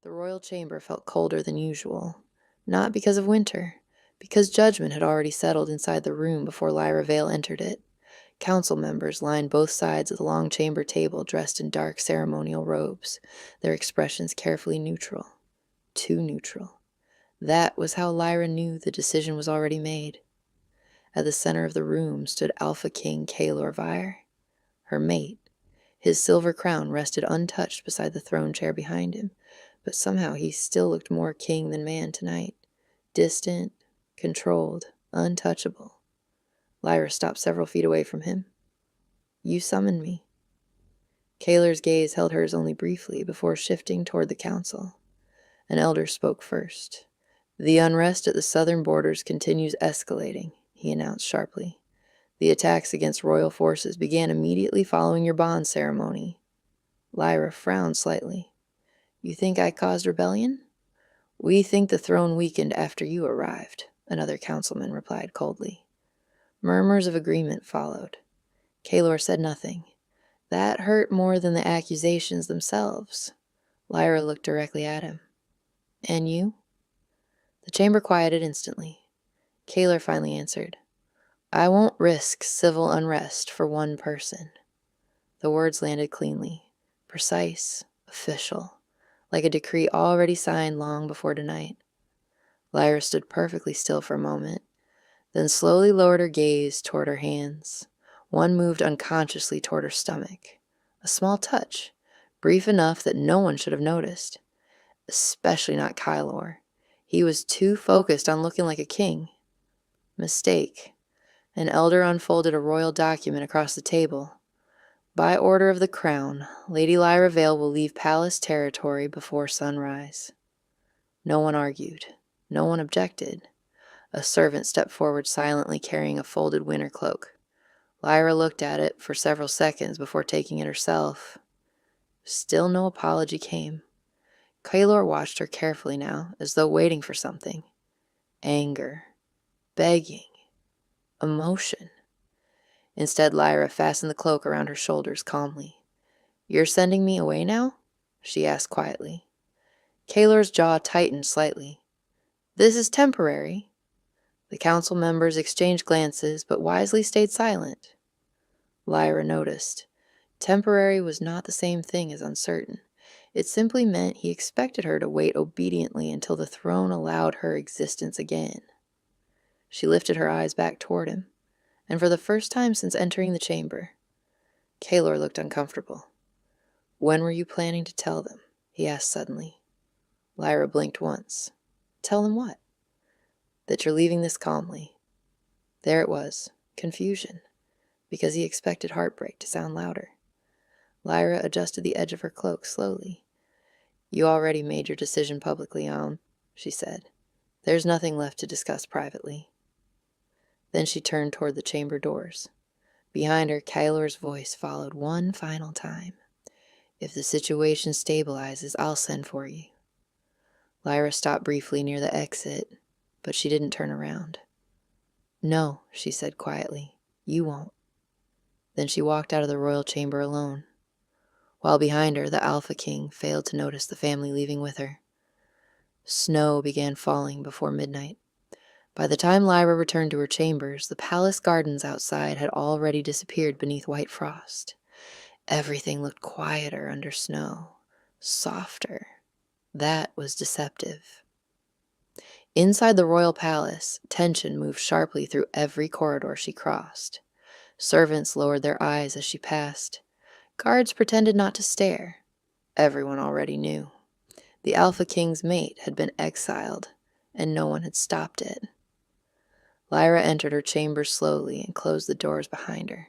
The royal chamber felt colder than usual, not because of winter, because judgment had already settled inside the room before Lyra Vale entered it. Council members lined both sides of the long chamber table dressed in dark ceremonial robes, their expressions carefully neutral. Too neutral. That was how Lyra knew the decision was already made. At the center of the room stood Alpha King Kaelor Vyre, her mate. His silver crown rested untouched beside the throne chair behind him, but somehow he still looked more king than man tonight. Distant, controlled, untouchable. Lyra stopped several feet away from him. "You summoned me." Kaelor's gaze held hers only briefly before shifting toward the council. An elder spoke first. "The unrest at the southern borders continues escalating," he announced sharply. "The attacks against royal forces began immediately following your bond ceremony." Lyra frowned slightly. "You think I caused rebellion?" "We think the throne weakened after you arrived," another councilman replied coldly. Murmurs of agreement followed. Kaelor said nothing. That hurt more than the accusations themselves. Lyra looked directly at him. "And you?" The chamber quieted instantly. Kaelor finally answered. "I won't risk civil unrest for one person." The words landed cleanly, precise, official, like a decree already signed long before tonight. Lyra stood perfectly still for a moment, then slowly lowered her gaze toward her hands. One moved unconsciously toward her stomach. A small touch, brief enough that no one should have noticed. Especially not Kaelor. He was too focused on looking like a king. Mistake. An elder unfolded a royal document across the table. "By order of the crown, Lady Lyra Vale will leave palace territory before sunrise." No one argued. No one objected. A servant stepped forward silently carrying a folded winter cloak. Lyra looked at it for several seconds before taking it herself. Still no apology came. Kaelor watched her carefully now, as though waiting for something. Anger. Begging. Emotion. Instead, Lyra fastened the cloak around her shoulders calmly. "You're sending me away now?" she asked quietly. Kaelor's jaw tightened slightly. "This is temporary." The council members exchanged glances, but wisely stayed silent. Lyra noticed. Temporary was not the same thing as uncertain. It simply meant he expected her to wait obediently until the throne allowed her existence again. She lifted her eyes back toward him, and for the first time since entering the chamber, Kaelor looked uncomfortable. "When were you planning to tell them?" he asked suddenly. Lyra blinked once. "Tell them what?" "That you're leaving this calmly." There it was, confusion, because he expected heartbreak to sound louder. Lyra adjusted the edge of her cloak slowly. "You already made your decision publicly, Aun," she said. "There's nothing left to discuss privately." Then she turned toward the chamber doors. Behind her, Kaelor's voice followed one final time. "If the situation stabilizes, I'll send for you." Lyra stopped briefly near the exit, but she didn't turn around. "No," she said quietly, "you won't." Then she walked out of the royal chamber alone, while behind her the Alpha King failed to notice the family leaving with her. Snow began falling before midnight. By the time Lyra returned to her chambers, the palace gardens outside had already disappeared beneath white frost. Everything looked quieter under snow, softer. That was deceptive. Inside the royal palace, tension moved sharply through every corridor she crossed. Servants lowered their eyes as she passed. Guards pretended not to stare. Everyone already knew. The Alpha King's mate had been exiled, and no one had stopped it. Lyra entered her chamber slowly and closed the doors behind her.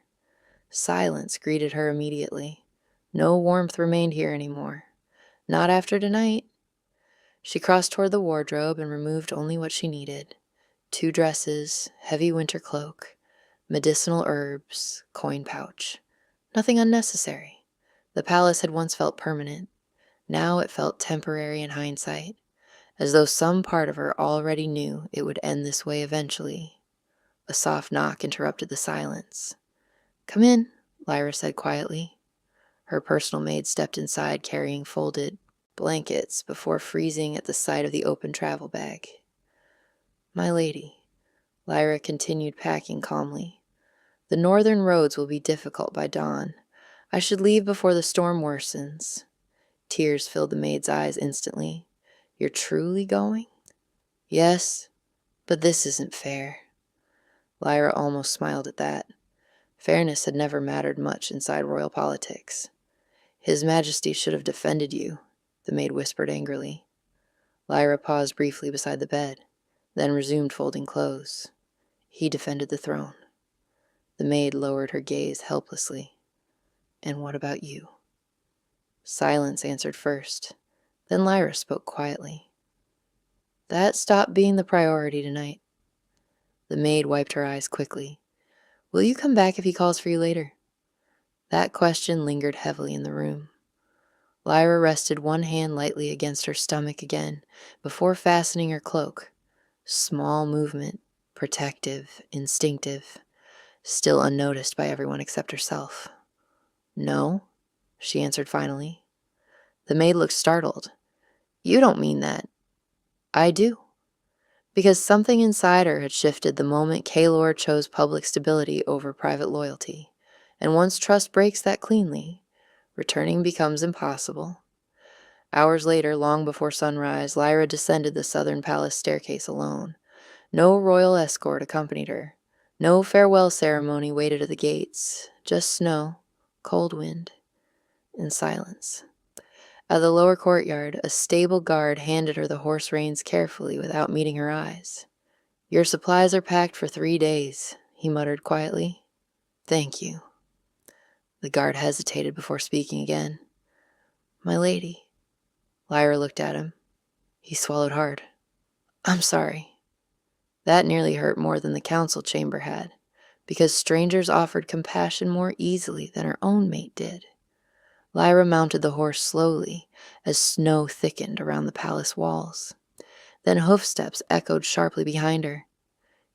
Silence greeted her immediately. No warmth remained here anymore. Not after tonight. She crossed toward the wardrobe and removed only what she needed. 2 dresses, heavy winter cloak, medicinal herbs, coin pouch. Nothing unnecessary. The palace had once felt permanent. Now it felt temporary in hindsight, as though some part of her already knew it would end this way eventually. A soft knock interrupted the silence. "Come in," Lyra said quietly. Her personal maid stepped inside carrying folded blankets before freezing at the sight of the open travel bag. My lady, Lyra continued packing calmly, the northern roads will be difficult by dawn. I should leave before the storm worsens. Tears filled the maid's eyes instantly. You're truly going? Yes, but this isn't fair. Lyra almost smiled at that. Fairness had never mattered much inside royal politics. His Majesty should have defended you, the maid whispered angrily. Lyra paused briefly beside the bed, then resumed folding clothes. He defended the throne. The maid lowered her gaze helplessly. And what about you? Silence answered first. Then Lyra spoke quietly. That stopped being the priority tonight. The maid wiped her eyes quickly. Will you come back if he calls for you later? That question lingered heavily in the room. Lyra rested one hand lightly against her stomach again before fastening her cloak. Small movement, protective, instinctive, still unnoticed by everyone except herself. No, she answered finally. The maid looked startled. You don't mean that. I do. Because something inside her had shifted the moment Kaelor chose public stability over private loyalty. And once trust breaks that cleanly, returning becomes impossible. Hours later, long before sunrise, Lyra descended the southern palace staircase alone. No royal escort accompanied her. No farewell ceremony waited at the gates. Just snow, cold wind, and silence. At the lower courtyard, a stable guard handed her the horse reins carefully without meeting her eyes. Your supplies are packed for 3 days, he muttered quietly. Thank you. The guard hesitated before speaking again. My lady. Lyra looked at him. He swallowed hard. I'm sorry. That nearly hurt more than the council chamber had, because strangers offered compassion more easily than her own mate did. Lyra mounted the horse slowly as snow thickened around the palace walls. Then hoofsteps echoed sharply behind her.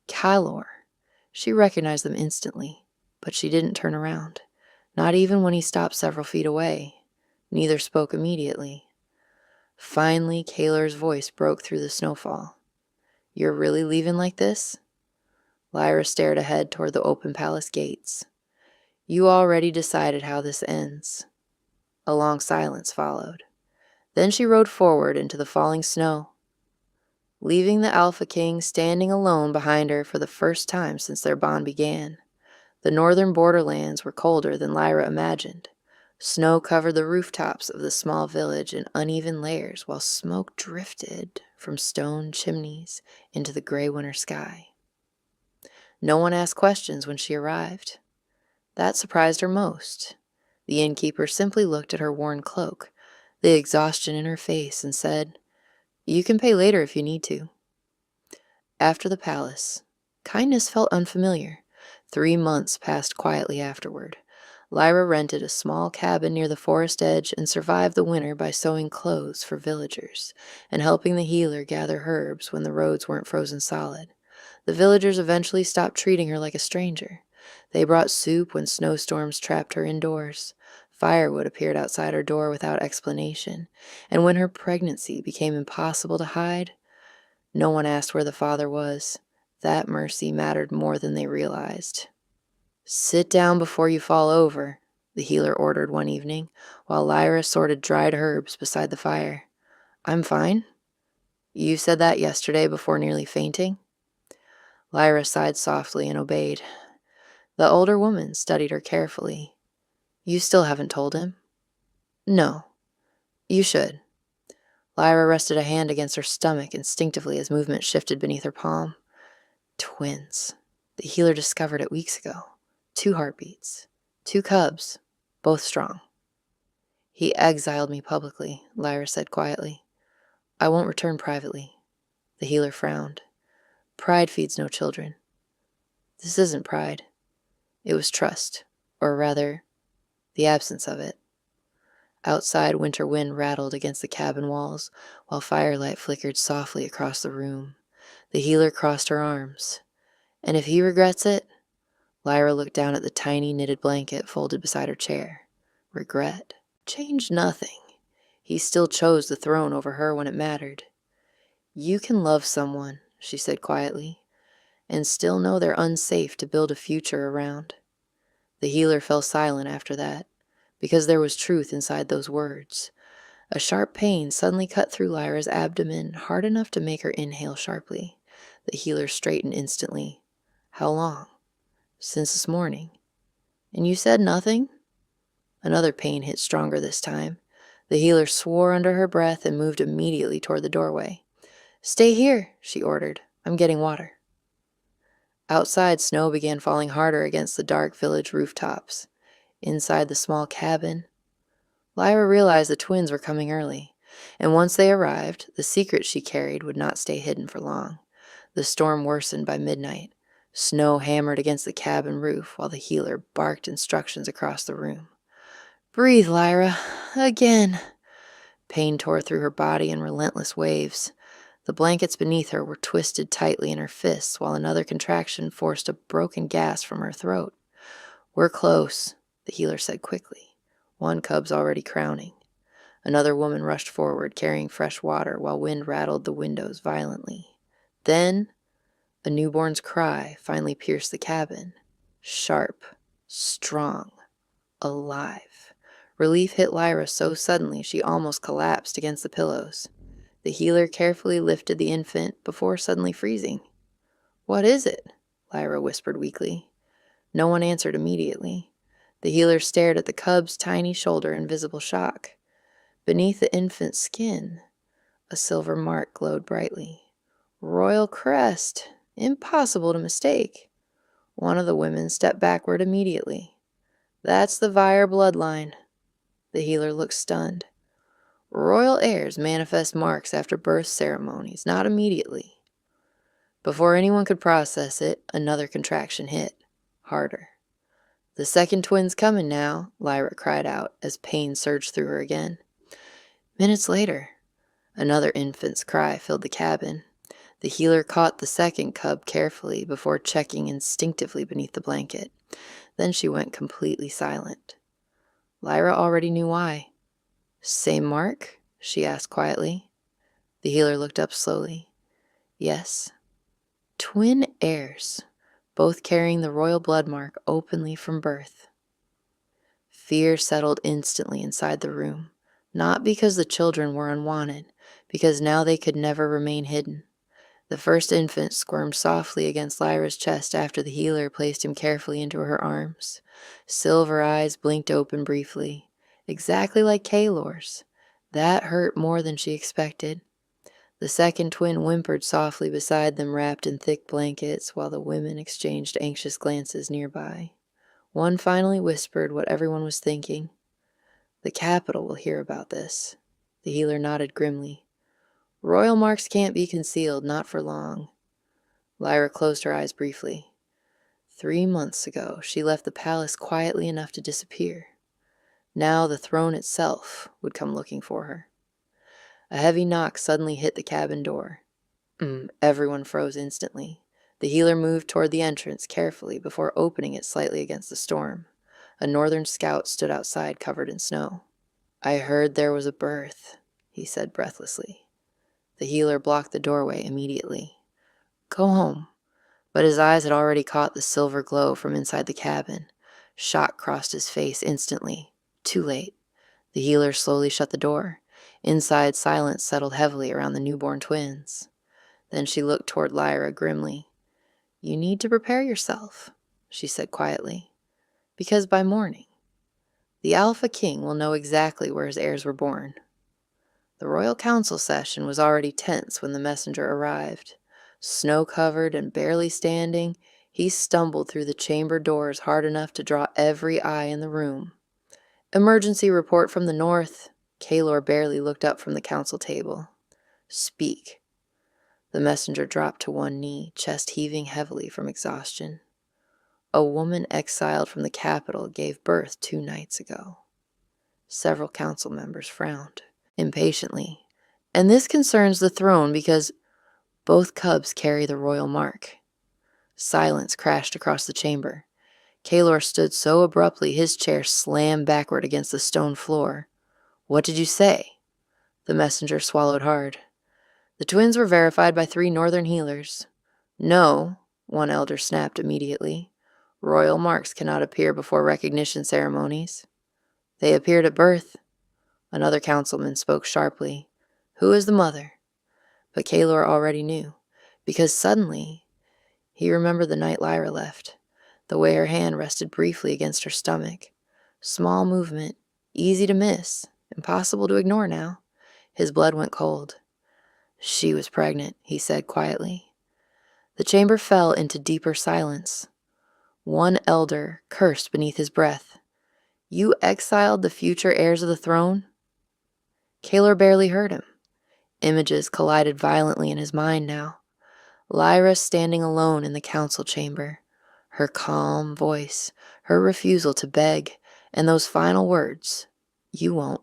Kaelor. She recognized them instantly, but she didn't turn around, not even when he stopped several feet away. Neither spoke immediately. Finally, Kaelor's voice broke through the snowfall. You're really leaving like this? Lyra stared ahead toward the open palace gates. You already decided how this ends. A long silence followed. Then she rode forward into the falling snow, leaving the Alpha King standing alone behind her for the first time since their bond began. The northern borderlands were colder than Lyra imagined. Snow covered the rooftops of the small village in uneven layers, while smoke drifted from stone chimneys into the gray winter sky. No one asked questions when she arrived. That surprised her most. The innkeeper simply looked at her worn cloak, the exhaustion in her face, and said, You can pay later if you need to. After the palace, kindness felt unfamiliar. 3 months passed quietly afterward. Lyra rented a small cabin near the forest edge and survived the winter by sewing clothes for villagers and helping the healer gather herbs when the roads weren't frozen solid. The villagers eventually stopped treating her like a stranger. They brought soup when snowstorms trapped her indoors. Firewood appeared outside her door without explanation, and when her pregnancy became impossible to hide, no one asked where the father was. That mercy mattered more than they realized. Sit down before you fall over, the healer ordered one evening, while Lyra sorted dried herbs beside the fire. I'm fine. You said that yesterday before nearly fainting? Lyra sighed softly and obeyed. The older woman studied her carefully. You still haven't told him? No. You should. Lyra rested a hand against her stomach instinctively as movement shifted beneath her palm. Twins. The healer discovered it weeks ago. 2 heartbeats. 2 cubs. Both strong. He exiled me publicly, Lyra said quietly. I won't return privately. The healer frowned. Pride feeds no children. This isn't pride. It was trust, or rather, the absence of it. Outside, winter wind rattled against the cabin walls, while firelight flickered softly across the room. The healer crossed her arms. And if he regrets it? Lyra looked down at the tiny knitted blanket folded beside her chair. Regret changed nothing. He still chose the throne over her when it mattered. "You can love someone," she said quietly, "and still know they're unsafe to build a future around." The healer fell silent after that, because there was truth inside those words. A sharp pain suddenly cut through Lyra's abdomen, hard enough to make her inhale sharply. The healer straightened instantly. "How long?" "Since this morning." "And you said nothing?" Another pain hit stronger this time. The healer swore under her breath and moved immediately toward the doorway. "Stay here," she ordered. "I'm getting water." Outside, snow began falling harder against the dark village rooftops. Inside the small cabin, Lyra realized the twins were coming early, and once they arrived, the secret she carried would not stay hidden for long. The storm worsened by midnight. Snow hammered against the cabin roof while the healer barked instructions across the room. "Breathe, Lyra. Again." Pain tore through her body in relentless waves. The blankets beneath her were twisted tightly in her fists while another contraction forced a broken gasp from her throat. "We're close," the healer said quickly. "One cub's already crowning." Another woman rushed forward, carrying fresh water while wind rattled the windows violently. Then a newborn's cry finally pierced the cabin. Sharp, strong, alive. Relief hit Lyra so suddenly she almost collapsed against the pillows. The healer carefully lifted the infant before suddenly freezing. "What is it?" Lyra whispered weakly. No one answered immediately. The healer stared at the cub's tiny shoulder in visible shock. Beneath the infant's skin, a silver mark glowed brightly. "Royal crest. Impossible to mistake." One of the women stepped backward immediately. "That's the Vire bloodline." The healer looked stunned. "Royal heirs manifest marks after birth ceremonies, not immediately." Before anyone could process it, another contraction hit, harder. "The second twin's coming now," Lyra cried out as pain surged through her again. Minutes later, another infant's cry filled the cabin. The healer caught the second cub carefully before checking instinctively beneath the blanket. Then she went completely silent. Lyra already knew why. "Same mark?" she asked quietly. The healer looked up slowly. "Yes. Twin heirs, both carrying the royal blood mark openly from birth." Fear settled instantly inside the room, not because the children were unwanted, because now they could never remain hidden. The first infant squirmed softly against Lyra's chest after the healer placed him carefully into her arms. Silver eyes blinked open briefly, exactly like Kaylor's. That hurt more than she expected. The second twin whimpered softly beside them, wrapped in thick blankets, while the women exchanged anxious glances nearby. One finally whispered what everyone was thinking. "The capital will hear about this." The healer nodded grimly. "Royal marks can't be concealed, not for long." Lyra closed her eyes briefly. 3 months ago, she left the palace quietly enough to disappear. Now the throne itself would come looking for her. A heavy knock suddenly hit the cabin door. Everyone froze instantly. The healer moved toward the entrance carefully before opening it slightly against the storm. A northern scout stood outside, covered in snow. "I heard there was a birth," he said breathlessly. The healer blocked the doorway immediately. "Go home." But his eyes had already caught the silver glow from inside the cabin. Shock crossed his face instantly. Too late. The healer slowly shut the door. Inside, silence settled heavily around the newborn twins. Then she looked toward Lyra grimly. "You need to prepare yourself," she said quietly, "because by morning, the Alpha King will know exactly where his heirs were born." The royal council session was already tense when the messenger arrived. Snow-covered and barely standing, he stumbled through the chamber doors hard enough to draw every eye in the room. "Emergency report from the north." Kaylor barely looked up from the council table. "Speak." The messenger dropped to one knee, chest heaving heavily from exhaustion. "A woman exiled from the capital gave birth 2 nights ago." Several council members frowned impatiently. "And this concerns the throne because both cubs carry the royal mark." Silence crashed across the chamber. Kaylor stood so abruptly his chair slammed backward against the stone floor. "What did you say?" The messenger swallowed hard. The twins were verified by 3 northern healers. No, one elder snapped immediately. Royal marks cannot appear before recognition ceremonies. They appeared at birth. Another councilman spoke sharply. Who is the mother? But Kaelor already knew, because suddenly he remembered the night Lyra left, the way her hand rested briefly against her stomach. Small movement, easy to miss, impossible to ignore now. His blood went cold. She was pregnant, he said quietly. The chamber fell into deeper silence. One elder cursed beneath his breath. You exiled the future heirs of the throne? Kaelor barely heard him. Images collided violently in his mind now. Lyra standing alone in the council chamber, her calm voice, her refusal to beg, and those final words, you won't.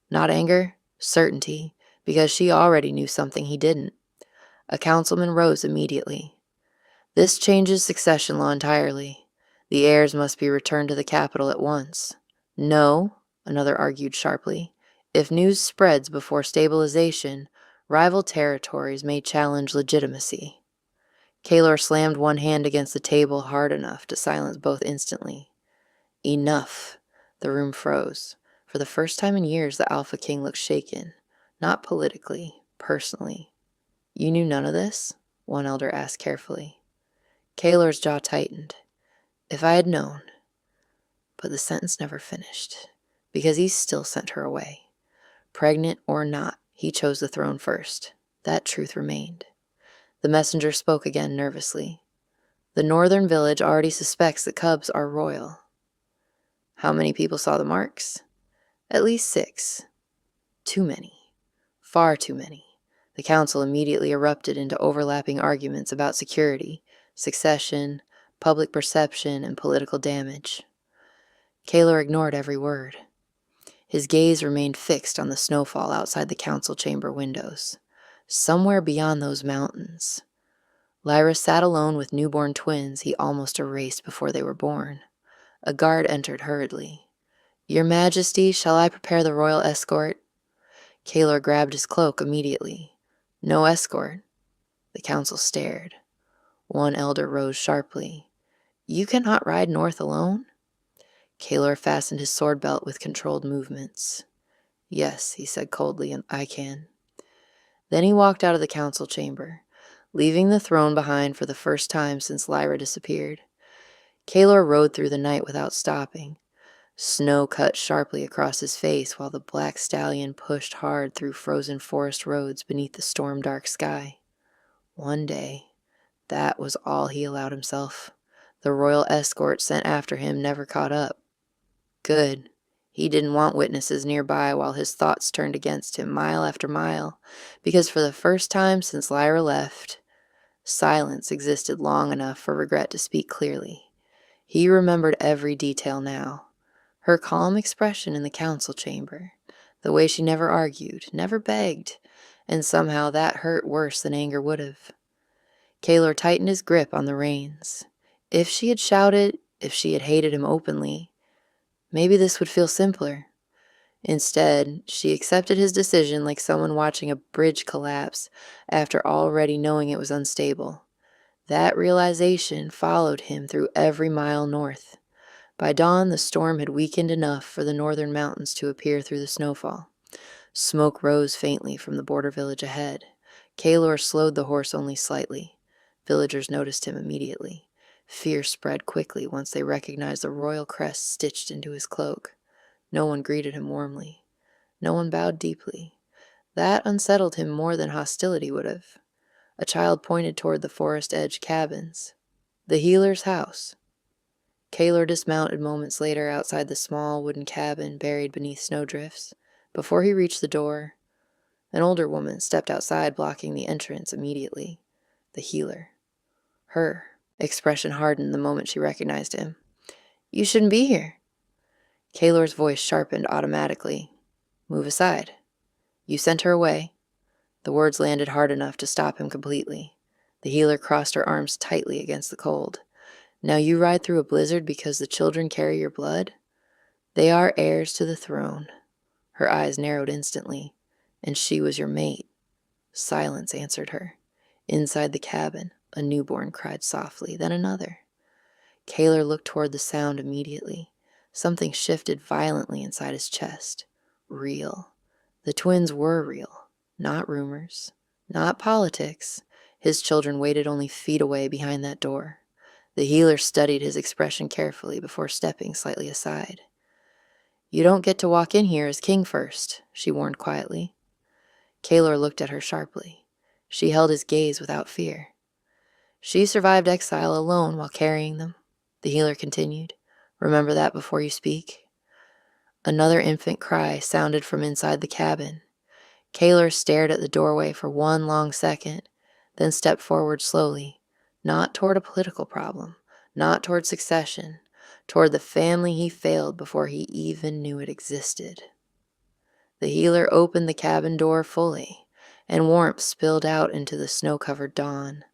Not anger, certainty, because she already knew something he didn't. A councilman rose immediately. This changes succession law entirely. The heirs must be returned to the capital at once. No, another argued sharply. If news spreads before stabilization, rival territories may challenge legitimacy. Kaelor slammed one hand against the table hard enough to silence both instantly. Enough. The room froze. For the first time in years, the Alpha King looked shaken. Not politically, personally. You knew none of this? One elder asked carefully. Kaelor's jaw tightened. If I had known. But the sentence never finished, because he still sent her away. Pregnant or not, he chose the throne first. That truth remained. The messenger spoke again nervously. The northern village already suspects the cubs are royal. How many people saw the marks? At least 6. Too many. Far too many. The council immediately erupted into overlapping arguments about security, succession, public perception, and political damage. Kaelor ignored every word. His gaze remained fixed on the snowfall outside the council chamber windows. Somewhere beyond those mountains. Lyra sat alone with newborn twins he almost erased before they were born. A guard entered hurriedly. Your Majesty, shall I prepare the royal escort? Kaelor grabbed his cloak immediately. No escort. The council stared. One elder rose sharply. You cannot ride north alone? Kaelor fastened his sword belt with controlled movements. Yes, he said coldly, and I can. Then he walked out of the council chamber, leaving the throne behind for the first time since Lyra disappeared. Kaelor rode through the night without stopping. Snow cut sharply across his face while the black stallion pushed hard through frozen forest roads beneath the storm-dark sky. One day, that was all he allowed himself. The royal escort sent after him never caught up. Good. He didn't want witnesses nearby while his thoughts turned against him mile after mile, because for the first time since Lyra left, silence existed long enough for regret to speak clearly. He remembered every detail now. Her calm expression in the council chamber, the way she never argued, never begged, and somehow that hurt worse than anger would have. Kaelor tightened his grip on the reins. If she had shouted, if she had hated him openly, maybe this would feel simpler. Instead, she accepted his decision like someone watching a bridge collapse after already knowing it was unstable. That realization followed him through every mile north. By dawn, the storm had weakened enough for the northern mountains to appear through the snowfall. Smoke rose faintly from the border village ahead. Kaelor slowed the horse only slightly. Villagers noticed him immediately. Fear spread quickly once they recognized the royal crest stitched into his cloak. No one greeted him warmly. No one bowed deeply. That unsettled him more than hostility would have. A child pointed toward the forest-edge cabins. The healer's house. Kaelor dismounted moments later outside the small wooden cabin buried beneath snowdrifts. Before he reached the door, an older woman stepped outside, blocking the entrance immediately. The healer. Her expression hardened the moment she recognized him. You shouldn't be here. Kaelor's voice sharpened automatically. Move aside. You sent her away. The words landed hard enough to stop him completely. The healer crossed her arms tightly against the cold. Now you ride through a blizzard because the children carry your blood? They are heirs to the throne. Her eyes narrowed instantly. And she was your mate. Silence answered her. Inside the cabin, a newborn cried softly, then another. Kaler looked toward the sound immediately. Something shifted violently inside his chest. Real. The twins were real. Not rumors. Not politics. His children waited only feet away behind that door. The healer studied his expression carefully before stepping slightly aside. You don't get to walk in here as king first, she warned quietly. Kaler looked at her sharply. She held his gaze without fear. She survived exile alone while carrying them, the healer continued. Remember that before you speak. Another infant cry sounded from inside the cabin. Kaler stared at the doorway for one long second, then stepped forward slowly, not toward a political problem, not toward succession, toward the family he failed before he even knew it existed. The healer opened the cabin door fully, and warmth spilled out into the snow-covered dawn.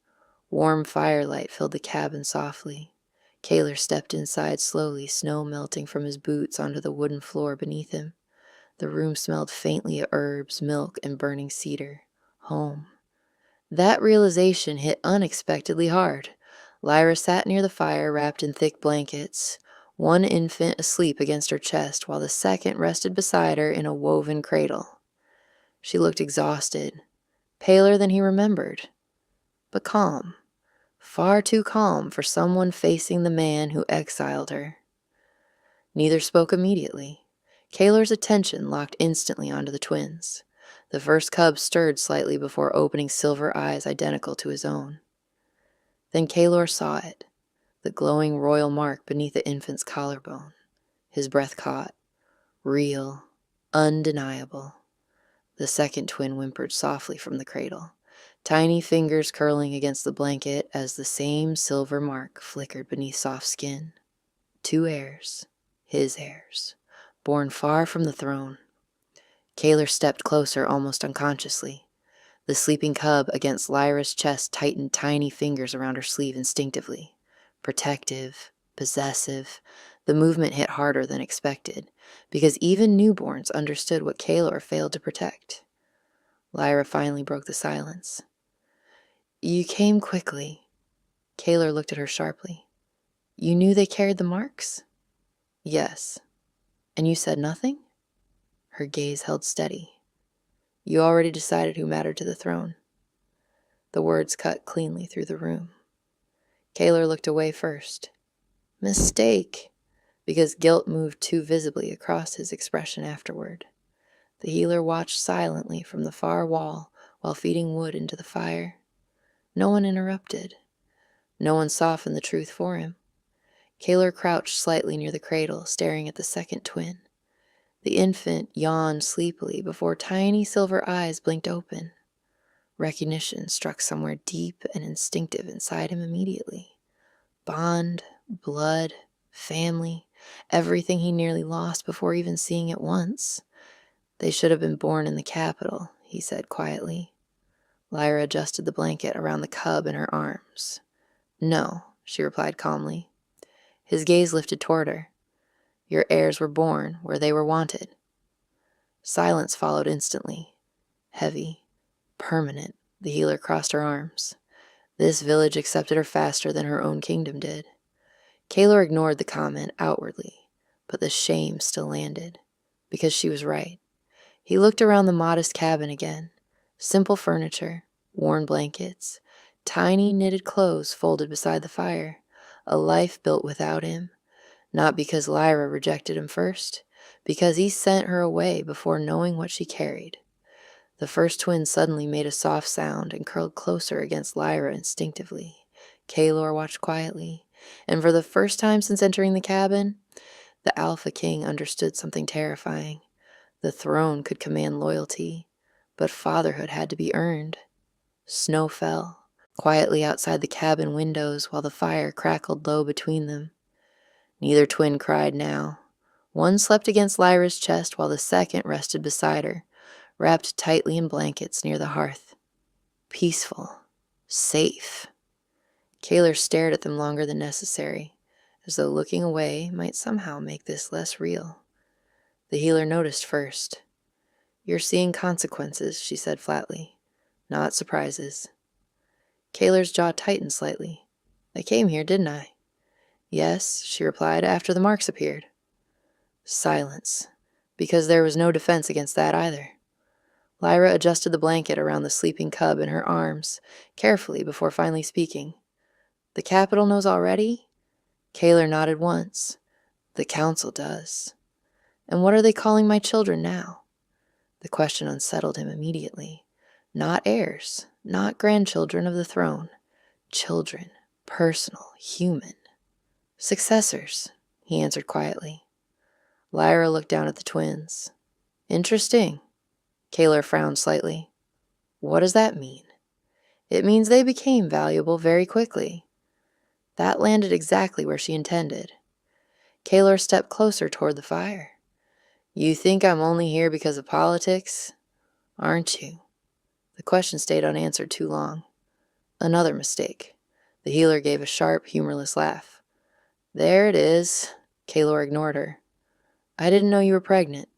Warm firelight filled the cabin softly. Kaler stepped inside slowly, snow melting from his boots onto the wooden floor beneath him. The room smelled faintly of herbs, milk, and burning cedar. Home. That realization hit unexpectedly hard. Lyra sat near the fire, wrapped in thick blankets, one infant asleep against her chest, while the second rested beside her in a woven cradle. She looked exhausted, paler than he remembered, but calm. Far too calm for someone facing the man who exiled her. Neither spoke immediately. Kaler's attention locked instantly onto the twins. The first cub stirred slightly before opening silver eyes identical to his own. Then Kaler saw it, the glowing royal mark beneath the infant's collarbone. His breath caught. Real, undeniable. The second twin whimpered softly from the cradle, tiny fingers curling against the blanket as the same silver mark flickered beneath soft skin. 2 heirs, his heirs, born far from the throne. Kaler stepped closer almost unconsciously. The sleeping cub against Lyra's chest tightened tiny fingers around her sleeve instinctively. Protective, possessive, the movement hit harder than expected, because even newborns understood what Kaler failed to protect. Lyra finally broke the silence. You came quickly. Kaler looked at her sharply. You knew they carried the marks? Yes. And you said nothing? Her gaze held steady. You already decided who mattered to the throne. The words cut cleanly through the room. Kaler looked away first. Mistake, because guilt moved too visibly across his expression afterward. The healer watched silently from the far wall while feeding wood into the fire. No one interrupted. No one softened the truth for him. Kaler crouched slightly near the cradle, staring at the second twin. The infant yawned sleepily before tiny silver eyes blinked open. Recognition struck somewhere deep and instinctive inside him immediately. Bond, blood, family, everything he nearly lost before even seeing it once. They should have been born in the capital, he said quietly. Lyra adjusted the blanket around the cub in her arms. No, she replied calmly. His gaze lifted toward her. Your heirs were born where they were wanted. Silence followed instantly. Heavy, permanent, the healer crossed her arms. This village accepted her faster than her own kingdom did. Kaler ignored the comment outwardly, but the shame still landed, because she was right. He looked around the modest cabin again. Simple furniture, worn blankets, tiny knitted clothes folded beside the fire, a life built without him. Not because Lyra rejected him first, because he sent her away before knowing what she carried. The first twin suddenly made a soft sound and curled closer against Lyra instinctively. Kaler watched quietly, and for the first time since entering the cabin, the Alpha King understood something terrifying. The throne could command loyalty, but fatherhood had to be earned. Snow fell, quietly outside the cabin windows while the fire crackled low between them. Neither twin cried now. One slept against Lyra's chest while the second rested beside her, wrapped tightly in blankets near the hearth. Peaceful. Safe. Kaler stared at them longer than necessary, as though looking away might somehow make this less real. The healer noticed first. You're seeing consequences, she said flatly, not surprises. Kaler's jaw tightened slightly. I came here, didn't I? Yes, she replied, after the marks appeared. Silence, because there was no defense against that either. Lyra adjusted the blanket around the sleeping cub in her arms, carefully before finally speaking. The Capitol knows already? Kaler nodded once. The Council does. And what are they calling my children now? The question unsettled him immediately. Not heirs, not grandchildren of the throne. Children, personal, human. Successors, he answered quietly. Lyra looked down at the twins. Interesting. Kaler frowned slightly. What does that mean? It means they became valuable very quickly. That landed exactly where she intended. Kaler stepped closer toward the fire. You think I'm only here because of politics? Aren't you? The question stayed unanswered too long. Another mistake. The healer gave a sharp, humorless laugh. There it is. Kaler ignored her. I didn't know you were pregnant.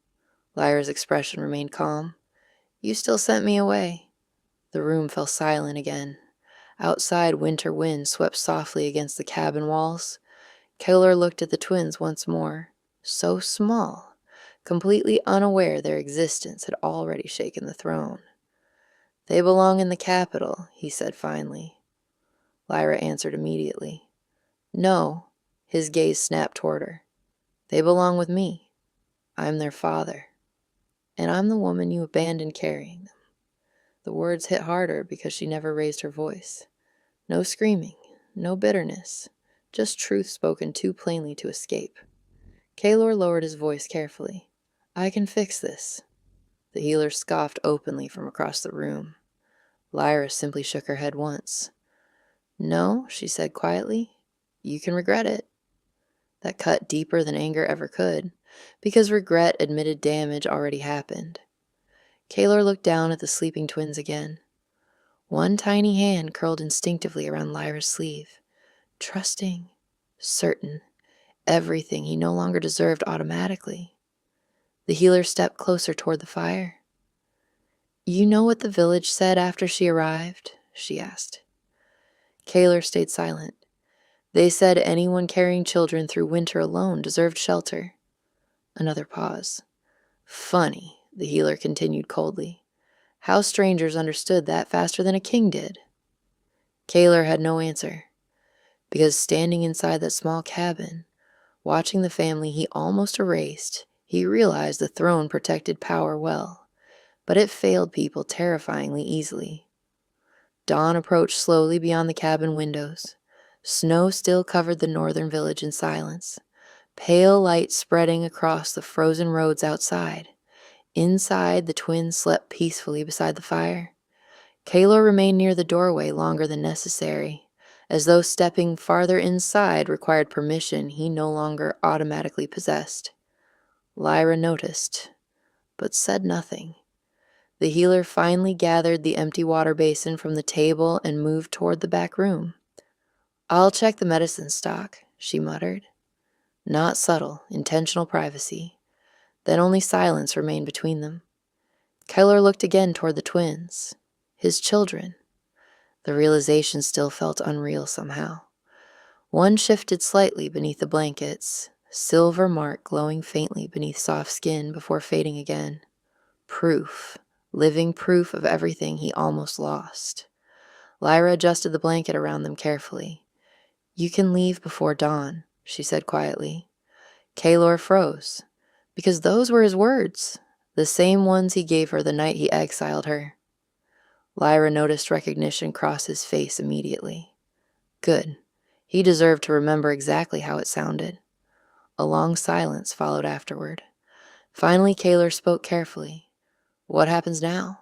Lyra's expression remained calm. You still sent me away. The room fell silent again. Outside, winter wind swept softly against the cabin walls. Kaler looked at the twins once more. So small, completely unaware their existence had already shaken the throne. They belong in the Capitol, he said finally. Lyra answered immediately. No, his gaze snapped toward her. They belong with me. I'm their father. And I'm the woman you abandoned carrying them. The words hit harder because she never raised her voice. No screaming, no bitterness, just truth spoken too plainly to escape. Kaler lowered his voice carefully. I can fix this. The healer scoffed openly from across the room. Lyra simply shook her head once. No, she said quietly. You can regret it. That cut deeper than anger ever could, because regret admitted damage already happened. Kaler looked down at the sleeping twins again. One tiny hand curled instinctively around Lyra's sleeve. Trusting, certain, everything he no longer deserved automatically. The healer stepped closer toward the fire. You know what the village said after she arrived? She asked. Kaler stayed silent. They said anyone carrying children through winter alone deserved shelter. Another pause. Funny, the healer continued coldly. How strangers understood that faster than a king did. Kaler had no answer, because standing inside that small cabin, watching the family he almost erased, he realized the throne protected power well, but it failed people terrifyingly easily. Dawn approached slowly beyond the cabin windows. Snow still covered the northern village in silence, pale light spreading across the frozen roads outside. Inside, the twins slept peacefully beside the fire. Kaler remained near the doorway longer than necessary, as though stepping farther inside required permission he no longer automatically possessed. Lyra noticed, but said nothing. The healer finally gathered the empty water basin from the table and moved toward the back room. I'll check the medicine stock, she muttered. Not subtle, intentional privacy. Then only silence remained between them. Kaler looked again toward the twins, his children. The realization still felt unreal somehow. One shifted slightly beneath the blankets, silver mark glowing faintly beneath soft skin before fading again. Proof, living proof of everything he almost lost. Lyra adjusted the blanket around them carefully. You can leave before dawn, she said quietly. Kaler froze, because those were his words, the same ones he gave her the night he exiled her. Lyra noticed recognition cross his face immediately. Good. He deserved to remember exactly how it sounded. A long silence followed afterward. Finally, Kaler spoke carefully. What happens now?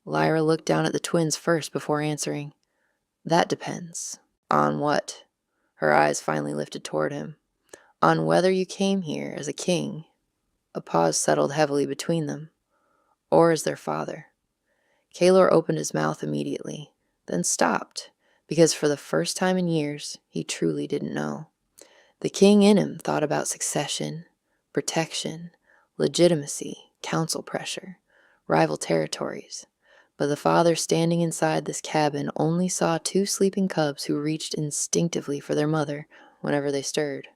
Lyra looked down at the twins first before answering. That depends. On what? Her eyes finally lifted toward him. On whether you came here as a king. A pause settled heavily between them. Or as their father. Kaler opened his mouth immediately, then stopped, because for the first time in years, he truly didn't know. The king in him thought about succession, protection, legitimacy, council pressure, rival territories. But the father standing inside this cabin only saw two sleeping cubs who reached instinctively for their mother whenever they stirred.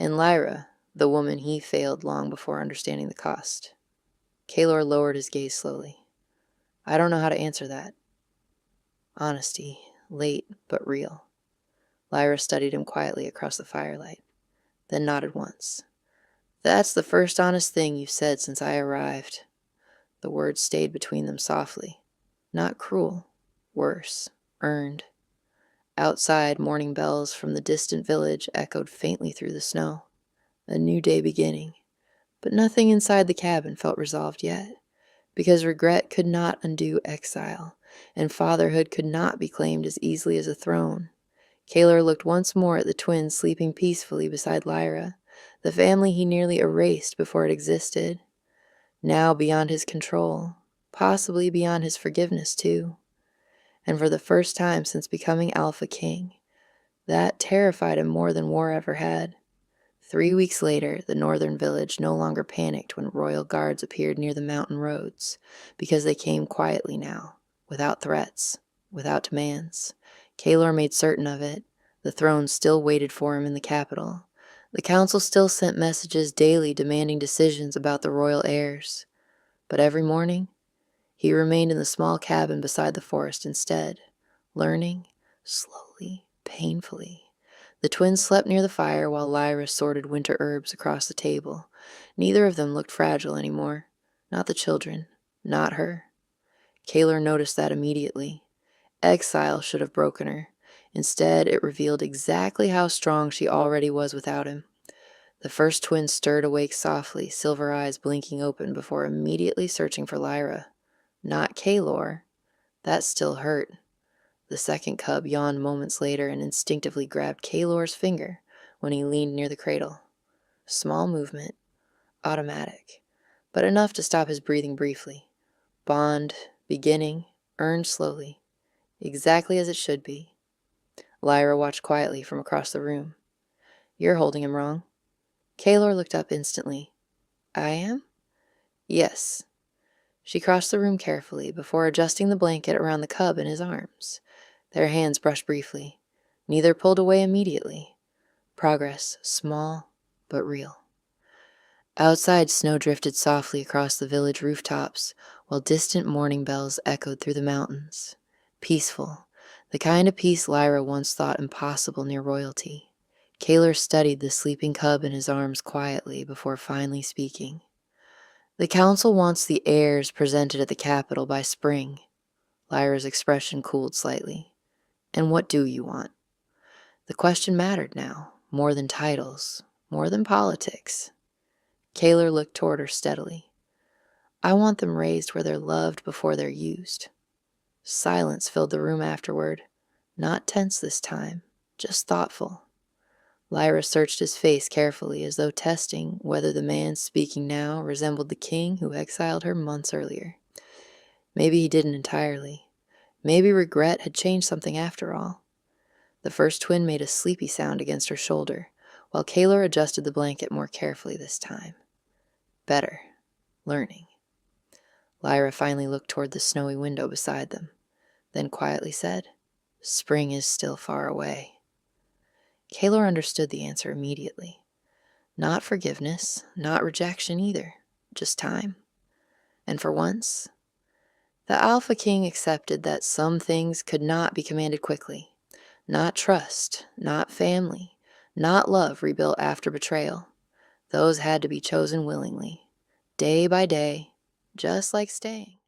And Lyra, the woman he failed long before understanding the cost. Kaelor lowered his gaze slowly. I don't know how to answer that. Honesty, late but real. Lyra studied him quietly across the firelight, then nodded once. That's the first honest thing you've said since I arrived. The words stayed between them softly. Not cruel. Worse. Earned. Outside, morning bells from the distant village echoed faintly through the snow. A new day beginning. But nothing inside the cabin felt resolved yet, because regret could not undo exile, and fatherhood could not be claimed as easily as a throne. Kaelor looked once more at the twins sleeping peacefully beside Lyra, the family he nearly erased before it existed. Now beyond his control, possibly beyond his forgiveness too. And for the first time since becoming Alpha King, that terrified him more than war ever had. 3 weeks later, the northern village no longer panicked when royal guards appeared near the mountain roads, because they came quietly now, without threats, without demands. Kaelor made certain of it. The throne still waited for him in the capital. The council still sent messages daily demanding decisions about the royal heirs. But every morning, he remained in the small cabin beside the forest instead, learning, slowly, painfully. The twins slept near the fire while Lyra sorted winter herbs across the table. Neither of them looked fragile anymore. Not the children, not her. Kaelor noticed that immediately. Exile should have broken her. Instead, it revealed exactly how strong she already was without him. The first twin stirred awake softly, silver eyes blinking open before immediately searching for Lyra. Not Kaelor. That still hurt. The second cub yawned moments later and instinctively grabbed Kaelor's finger when he leaned near the cradle. Small movement, automatic, but enough to stop his breathing briefly. Bond, beginning, earned slowly, exactly as it should be. Lyra watched quietly from across the room. You're holding him wrong. Kaelor looked up instantly. I am? Yes. She crossed the room carefully before adjusting the blanket around the cub in his arms. Their hands brushed briefly. Neither pulled away immediately. Progress, small but real. Outside, snow drifted softly across the village rooftops, while distant morning bells echoed through the mountains. Peaceful, the kind of peace Lyra once thought impossible near royalty. Kaelor studied the sleeping cub in his arms quietly before finally speaking. The council wants the heirs presented at the capital by spring. Lyra's expression cooled slightly. And what do you want? The question mattered now, more than titles, more than politics. Kaelor looked toward her steadily. I want them raised where they're loved before they're used. Silence filled the room afterward, not tense this time, just thoughtful. Lyra searched his face carefully as though testing whether the man speaking now resembled the king who exiled her months earlier. Maybe he didn't entirely. Maybe regret had changed something after all. The first twin made a sleepy sound against her shoulder, while Kaelor adjusted the blanket more carefully this time. Better. Learning. Lyra finally looked toward the snowy window beside them, then quietly said, Spring is still far away. Kaelor understood the answer immediately. Not forgiveness, not rejection either, just time. And for once, the Alpha King accepted that some things could not be commanded quickly. Not trust, not family, not love rebuilt after betrayal. Those had to be chosen willingly, day by day, just like staying.